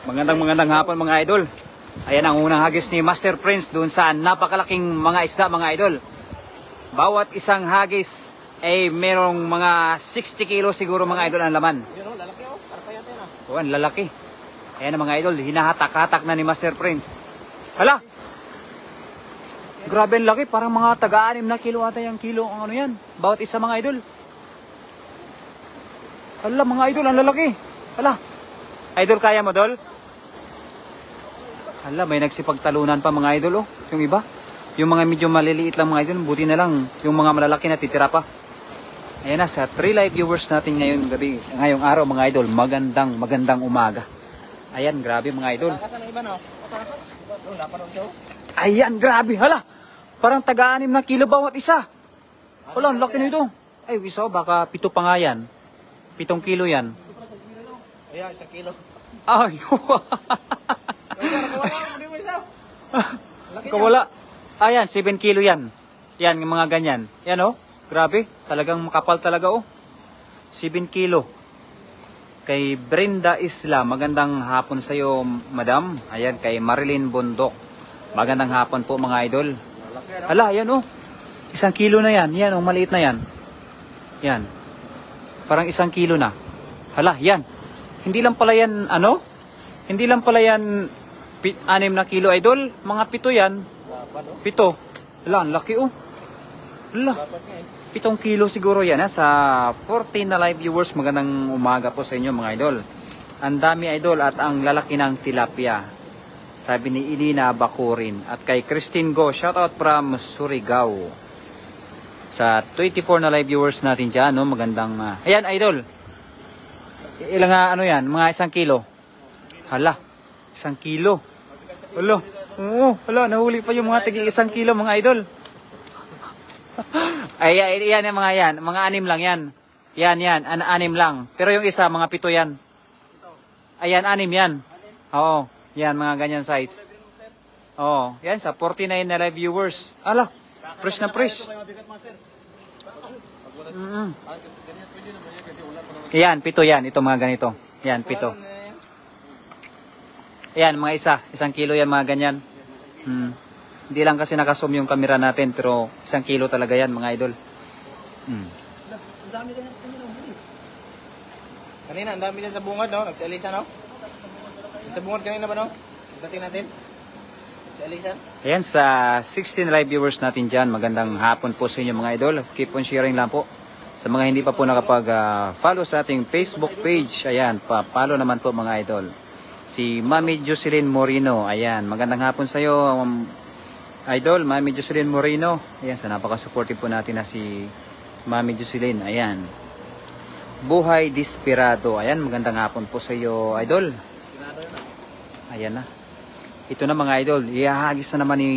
Magandang hapon mga idol. Ayan ang unang hagis ni Master Prince doon sa napakalaking mga isda mga idol. Bawat isang hagis ay merong mga 60 kilo siguro mga idol ang laman. Oh, ang lalaki. Ayan ang mga idol, hinahatak-hatak na ni Master Prince. Hala! Grabe ang laki, parang mga taga-6 na kilo ata yung kilo ang ano yan. Bawat isa mga idol. Hala mga idol, ang lalaki. Hala. Idol, kaya mo dol? Hala, may nagsipagtalunan pa mga idol oh. Yung iba. Yung mga medyo maliliit lang mga idol, buti na lang. Yung mga malalaki na titira pa. Ayan na, sa 3 live viewers natin ngayon gabi, ngayong araw mga idol, magandang umaga. Ayan, grabe mga idol. Ayan, grabe, hala. Parang taga-6 na kilo bawat isa. Wala, ang laki nito. Ay, isa, baka 7 pa nga yan. 7 kilo yan. Ayan, 1 kilo. Ay, kawala. Ayan, 7 kilo yan. Yan, yung mga ganyan. Yan oh, grabe. Talagang makapal talaga oh. 7 kilo. Kay Brenda Isla, magandang hapon sa iyo, madam. Ayan, kay Marilyn Bondok. Magandang hapon po mga idol. Hala, yan oh. 1 kilo na yan. Yan oh, maliit na yan. Yan. Parang 1 kilo na. Hala, yan. Hindi lang pala yan, ano? Hindi lang pala yan 6 na kilo, idol. Mga 7 yan. 7. Hala, ang laki oh. Hala. 7 kilo siguro yan ha. Sa 14 na live viewers, magandang umaga po sa inyo mga idol. Ang dami idol at ang lalaki ng tilapia. Sabi ni Ilina Bakurin. At kay Christine Go, shoutout from Surigao. Sa 24 na live viewers natin dyan, no? Magandang... Ayan idol. Ilang ano yan? Mga 1 kilo. Hala. 1 kilo. Hala. Oo, hala. Nahuli pa yung mga tagi 1 kilo mga idol. Ay, yan yung mga yan. Mga 6 lang yan. Yan. 6 lang. Pero yung isa, mga 7 yan. Ayan, 6 yan. Oo. Yan, mga ganyan size. Oo. Yan, sa 49 na live viewers. Ala, fresh na fresh. Yan, 7 yan. Ito mga ganito. Yan, 7. Yan, mga isa. 1 kilo yan, mga ganyan. Hindi lang kasi nakazoom yung camera natin, pero 1 kilo talaga yan, mga idol. Kanina, ang dami dyan sa bungad, no? Nagsi-alisa, no? Sa bungad kanina ba, no? Dating natin. Si Alisa. Ayan, sa 16 live viewers natin dyan, magandang hapon po sa inyo mga idol. Keep on sharing lang po. Sa mga hindi pa po nakapag-follow sa ating Facebook page, ayan, pa-follow naman po mga idol. Si Mami Jocelyn Moreno, ayan, magandang hapon sa iyo, idol, Mami Jocelyn Moreno. Ayan, sa napaka-supportive po natin na si Mami Jocelyn, ayan. Buhay Desperado, ayan, magandang hapon po sa iyo, idol. Ayan na. Ito na mga idol, ihahagis na naman ni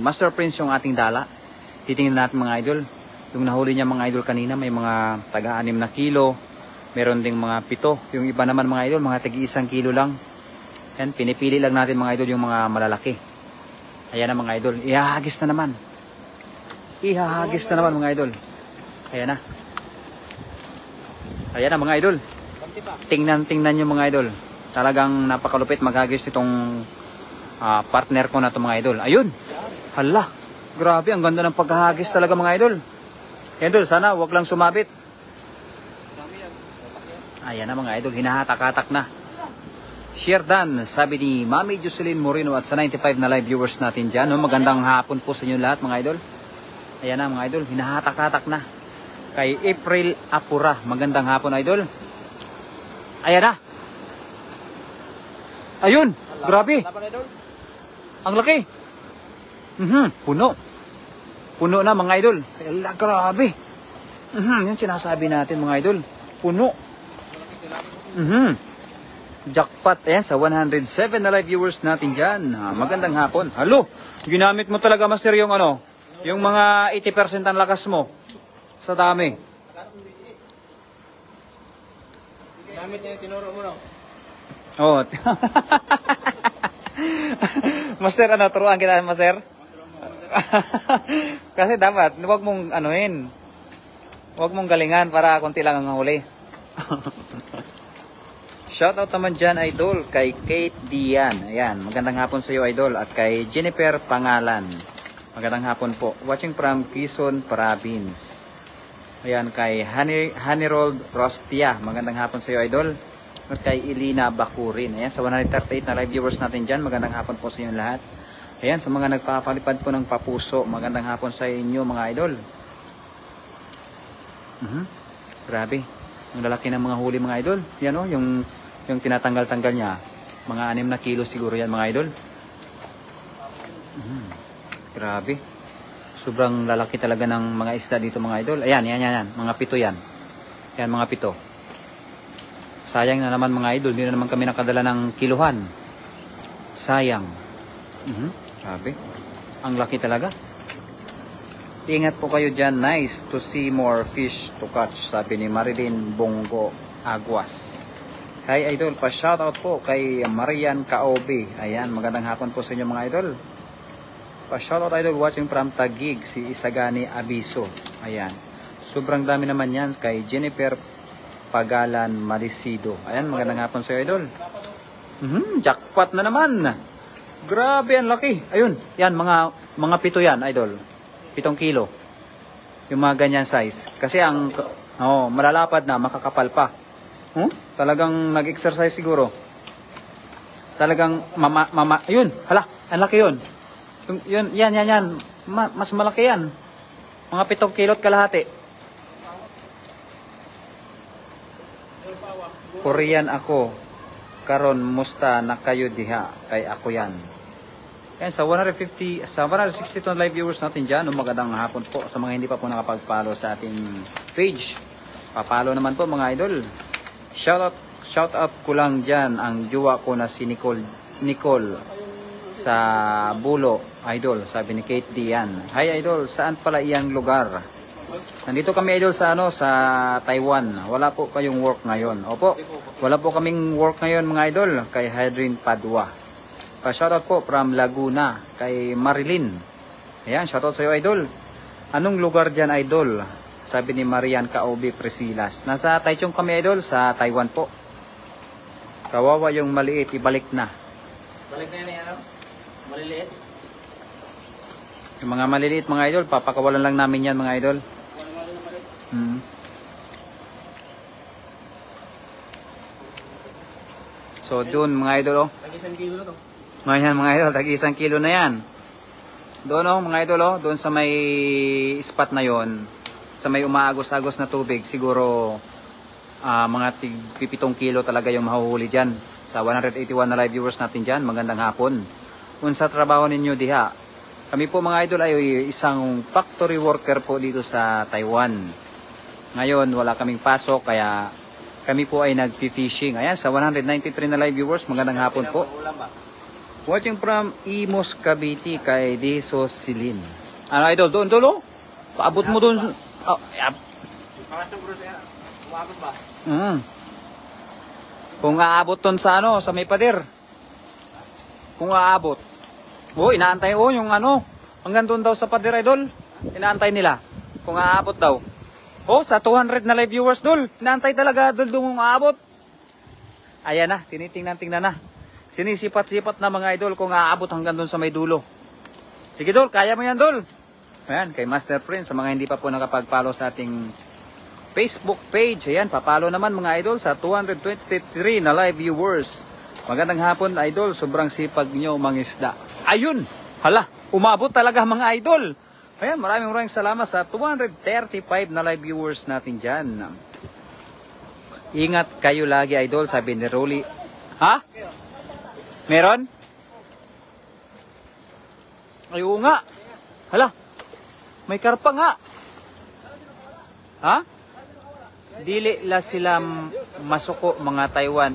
Master Prince yung ating dala. Titingnan natin mga idol. Yung nahuli niya mga idol kanina, may mga taga-6 na kilo. Meron ding mga 7. Yung iba naman mga idol, mga tagi 1 kilo lang. Yan, pinipili lang natin mga idol yung mga malalaki. Ayan na mga idol, ihahagis na naman. Ihahagis na naman mga idol. Ayan na. Ayan na mga idol. Tingnan nyo mga idol. Talagang napakalupit maghagis itong partner ko na ito mga idol. Ayun. Hala. Grabe. Ang ganda ng paghahagis talaga mga idol. Yan idol. Sana wag lang sumabit. Ayan na mga idol. Hinahatak-hatak na. Share done. Sabi ni Mami Jocelyn Moreno at sa 95 na live viewers natin dyan. No? Magandang hapon po sa inyo lahat mga idol. Ayan na mga idol. Hinahatak-hatak na. Kay April Apura. Magandang hapon idol. Ayan na. Ayun. Grabe. Ang laki. Puno. Puno na mga idol. Ala, grabe. Yan sinasabi natin mga idol. Puno. Jackpot. Ayan, sa 107 na live viewers natin dyan. Magandang hapon. Halo, ginamit mo talaga master yung ano, yung mga 80% ang lakas mo. Sa dami. Ginamit niya yung tinuro mo, no? Oh. Master, ano, turuan kita, master? Kasi dapat, huwag mong anuhin. Huwag mong galingan para konti lang ang huli. Shoutout naman dyan, idol, kay Kate Dian. Ayan, magandang hapon sa iyo, idol. At kay Jennifer Pangalan. Magandang hapon po. Watching from Quezon Province. Ayan, kay Hanirold Rostia. Magandang hapon sa iyo, idol. At kay Elina Bakurin. Ayan, sa 138 na live viewers natin dyan. Magandang hapon po sa inyo lahat. Ayan, sa mga nagpapalipad po ng papuso. Magandang hapon sa inyo, mga idol. Grabe. Ang lalaki ng mga huli, mga idol. Yan o, yung tinatanggal-tanggal niya. Mga 6 na kilo siguro yan, mga idol. Grabe. Sobrang lalaki talaga ng mga isda dito, mga idol. Ayan, yan. Mga 7 yan. Yan, mga 7. Sayang na naman, mga idol. Hindi na naman kami nakadala ng kiluhan. Sayang. Grabe. Ang laki talaga. Ingat po kayo dyan. Nice to see more fish to catch, sabi ni Marilyn Bongo Aguas. Hi, idol. Pa-shoutout po kay Marian Kaobi. Ayan, magandang hapon po sa inyo, mga idol. Pa-shoutout, idol, watching from Taguig, si Isagani Abiso. Ayan. Sobrang dami naman yan kay Jennifer Pagalan Marisido. Ayan, magandang hapon sa iyo, idol. Jackpot na naman. Grabe, ang laki. Ayun, yan, mga 7 yan, idol. 7 kilo. Yung mga ganyan size. Kasi malalapad na, makakapal pa. Talagang nag-exercise siguro. Talagang yun, hala, ang laki yun. Yan. Mas malaki yan. Mga 7 kilot kalahati. Korean ako. Karon musta na kayo diha. Kay ako yan. Yan, sa 162 live viewers natin dyan, magandang hapon po sa mga hindi pa po nakapag-follow sa ating page. Pa-follow naman po, mga idol. Shoutout ko lang dyan ang jowa ko na si Nicole sa Bulo, idol, sabi ni Kate Dian. Hi, idol, saan pala iyang lugar? Nandito kami, idol, sa Taiwan. Wala po kayong work ngayon. Opo, wala po kaming work ngayon, mga idol, kay Hydrin Padua. Pa-shoutout po from Laguna kay Marilyn. Ayan, shoutout sa iyo, idol. Anong lugar dyan, idol? Sabi ni Marian Kaobi Presilas. Nasa Taichung kami, idol, sa Taiwan po. Kawawa yung maliit, ibalik na. Balik na yan, maliliit. Yung mga maliliit, mga idol, papakawalan lang namin yan, mga idol. So, dun, mga idol, Tag-1 kilo na to. Ngayon, mga idol, tag-1 kilo na yan. Doon, mga idol, doon sa may spot na yon, sa may umaagos-agos na tubig, siguro mga 7 kilo talaga yung mahuhuli dyan. Sa 181 na live viewers natin dyan, magandang hapon. Kung sa trabaho ninyo diha, kami po, mga idol, ay isang factory worker po dito sa Taiwan. Ngayon, wala kaming pasok, kaya kami po ay nag-fishing. Ayan, sa 193 na live viewers, magandang hapon po. Watching from Imos Cavite kay Deso Silin. Ano, idol? Doon, oh. Paabot mo doon. Umabot ba? Kung aabot doon sa sa may pader. Kung aabot. Inaantay yung hanggang doon daw sa pader, idol. Inaantay nila. Kung aabot daw. Sa 200 na live viewers, dol. Inaantay talaga doon aabot. Ayan na, tingnan na. Sinisipat-sipat na, mga idol, kung aabot hanggang doon sa may dulo. Sige, dol, kaya mo yan, dol. Ayan, kay Master Prince, sa mga hindi pa po nakapag-follow sa ating Facebook page. Ayan, papalo naman, mga idol, sa 223 na live viewers. Magandang hapon, idol. Sobrang sipag nyo mangisda. Ayun, hala, umabot talaga, mga idol. Ayan, maraming salamat sa 235 na live viewers natin dyan. Ingat kayo lagi, idol, sabi ni Rolly. Ha? Meron? Ayaw nga. Hala, may karpa nga. Ha? Dili la sila masuko, mga Taiwan,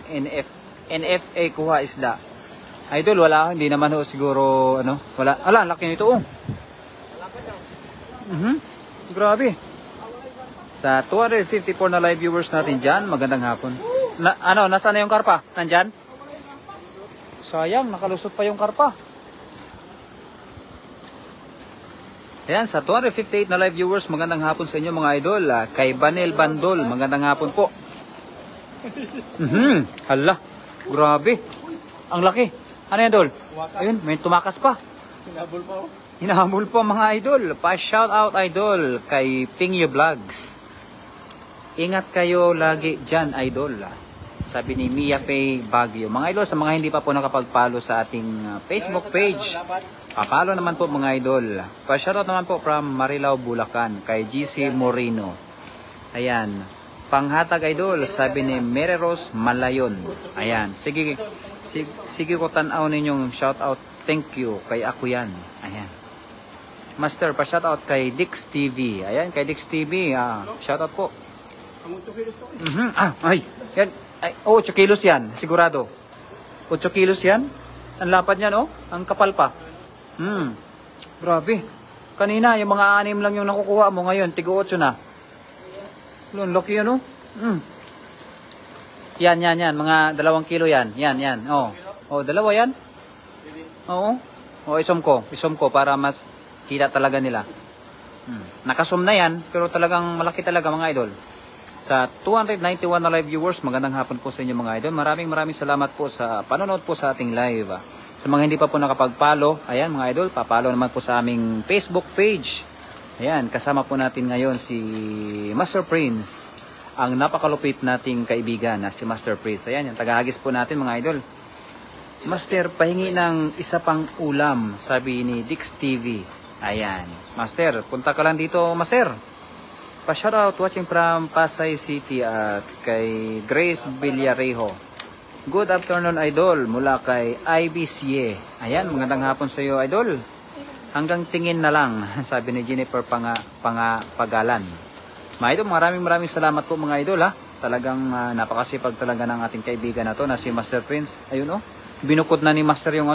NFA kuha isda. Idol, wala, hindi naman siguro, wala. Ala, laki nito, Grabe. Sa 254 na live viewers natin dyan, magandang hapon. Nasaan na yung karpa? Nandyan? Sayang, nakalusot pa yung karpa. Ayan, sa 258 na live viewers, magandang hapon sa inyo, mga idol. Kay Banel Bandol, magandang hapon po. Hala. Grabe. Ang laki. Ano yan, Idol? Ayun, may tumakas pa. Hinabol pa, oh. Hinahamol po mga idol. Pa-shout out idol kay Pingyo Vlogs. Ingat kayo lagi dyan idol. Sabi ni Mia Faye Baguio. Mga idol, sa mga hindi pa po nakapag-follow sa ating Facebook page, papalo naman po mga idol. Pa-shout out naman po from Marilao, Bulacan kay GC Moreno. Ayan. Panghatag idol, sabi ni Mary Rose Malayon. Ayan. Sige ko tanaw ninyong shout out. Thank you kay ako yan. Ayan. Master, pa-shout out kay Dix TV. Ayan, kay Dix TV. Shout out po. Ay. Yan. Ay, 8 kilos yan, sigurado. 8 kilos yan. Ang lapad niyan, oh. Ang kapal pa. Grabe. Kanina, yung mga 6 lang yung nakukuha mo. Ngayon, tigo-8 na. Laki yan, oh. Yan. Mga 2 kilo yan. Yan. Oh, 2 yan. Oo. O, isom ko para mas kita talaga nila. Nakasum na yan, pero talagang malaki talaga mga idol. Sa 291 na live viewers, magandang hapon po sa inyo mga idol. Maraming salamat po sa panonood po sa ating live. Sa mga hindi pa po nakapag-follow, ayan mga idol, papalo naman po sa aming Facebook page. Ayan, kasama po natin ngayon si Master Prince, ang napakalupit nating kaibigan na si Master Prince. Ayan, yung tagahagis po natin mga idol. Master, pahingi ng isa pang ulam, sabi ni Dix TV. Ayan. Master, punta ka lang dito, Master. Pa-shoutout watching from Pasay City at kay Grace Villarejo. Good afternoon, Idol. Mula kay IBCA. Ayan, magandang hapon sa iyo, Idol. Hanggang tingin na lang, sabi ni Jennifer Pagalan. Mga Idol, maraming salamat po mga Idol, ha. Talagang napakasipag talaga ng ating kaibigan na to na si Master Prince. Ayun, oh. Binukod na ni Master yung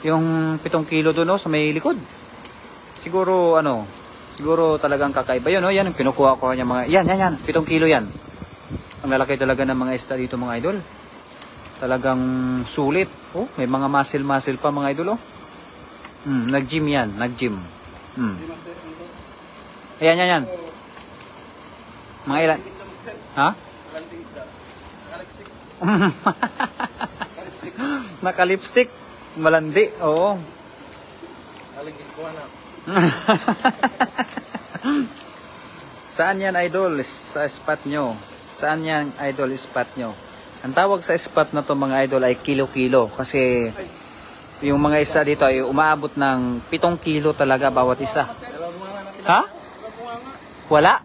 yung 7 kilo doon, sa may likod. Siguro talagang kakaiba yun, oh. Yan ang kinukuha ko niya mga, yan, 7 kilo yan. Ang lalaki talaga ng mga isda dito mga idol. Talagang sulit. Oh, may mga muscle pa mga idol, oh. Nag-gym yan, nag-gym. Ayan. Mga ilan? Ha? Naka-lipstick. Malandi, oo. Saan yan idol? Sa spot nyo. Saan yan idol spot nyo? Ang tawag sa spot na to mga idol ay kilo-kilo. Kasi yung mga isda dito ay umaabot ng 7 kilo talaga bawat isa. Ha? Wala?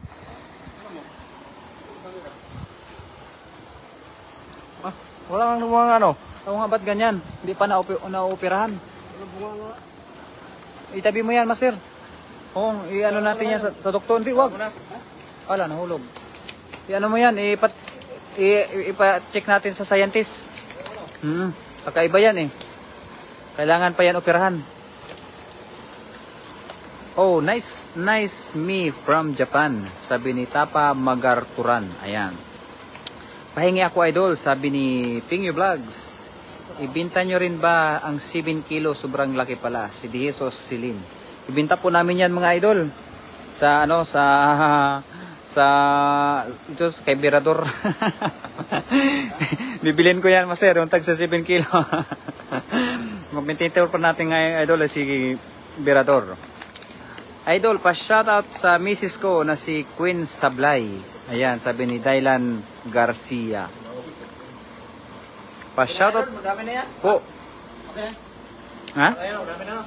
Wala kang mga Oo nga, ba't ganyan? Hindi pa na-operahan. Itabi mo yan, Master. Oo, i-ano natin yan sa doktor. Hindi, wag. Wala, nahulog. I-ano mo yan, ipa-check natin sa scientist. Kakaiba yan eh. Kailangan pa yan operahan. Oh, nice me from Japan. Sabi ni Tapa Magarturan. Ayan. Pahingi ako idol, sabi ni Pingyo Vlogs. Ibinta nyo rin ba ang 7 kilo? Sobrang laki pala. Si Dihesos Silin. Ibinta po namin yan mga idol. Sa ito kay Birador. Bibilin ko yan, Master, yung tag sa 7 kilo. Mag-maintain pa natin ngayon idol si Birador. Idol, pa-shoutout sa misis ko na si Queen Sablay. Ayan, sabi ni Dylan Garcia. Pa-shoutout Dami na yan. po. Okay. Ha? Ayun, dami na.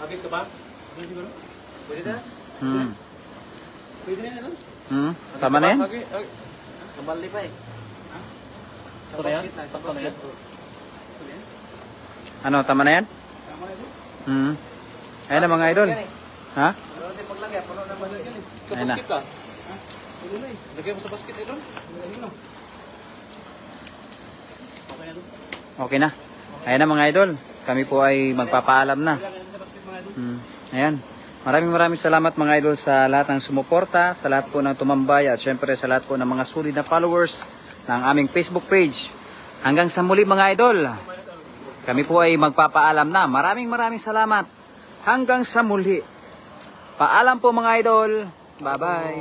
Agis ka ba? Pwede na? Pwede na yan. Tama na yan? Kabali pa eh. Sakto na yan? Sakto na yan? Ano, tama na yan? Tama na Hmm. Ayan na mga idol. Ha? Pero hindi paglagay, puno na ba yan eh? Sa Ayun na. basket ka? Pwede na eh. Lagay mo sa basket eh doon. Okay na. Ayan na mga idol. Kami po ay magpapaalam na. Ayan. Maraming salamat mga idol sa lahat ng sumuporta, sa lahat po ng tumambay at syempre sa lahat po ng mga solid na followers ng aming Facebook page. Hanggang sa muli mga idol. Kami po ay magpapaalam na. Maraming salamat. Hanggang sa muli. Paalam po mga idol. Bye-bye.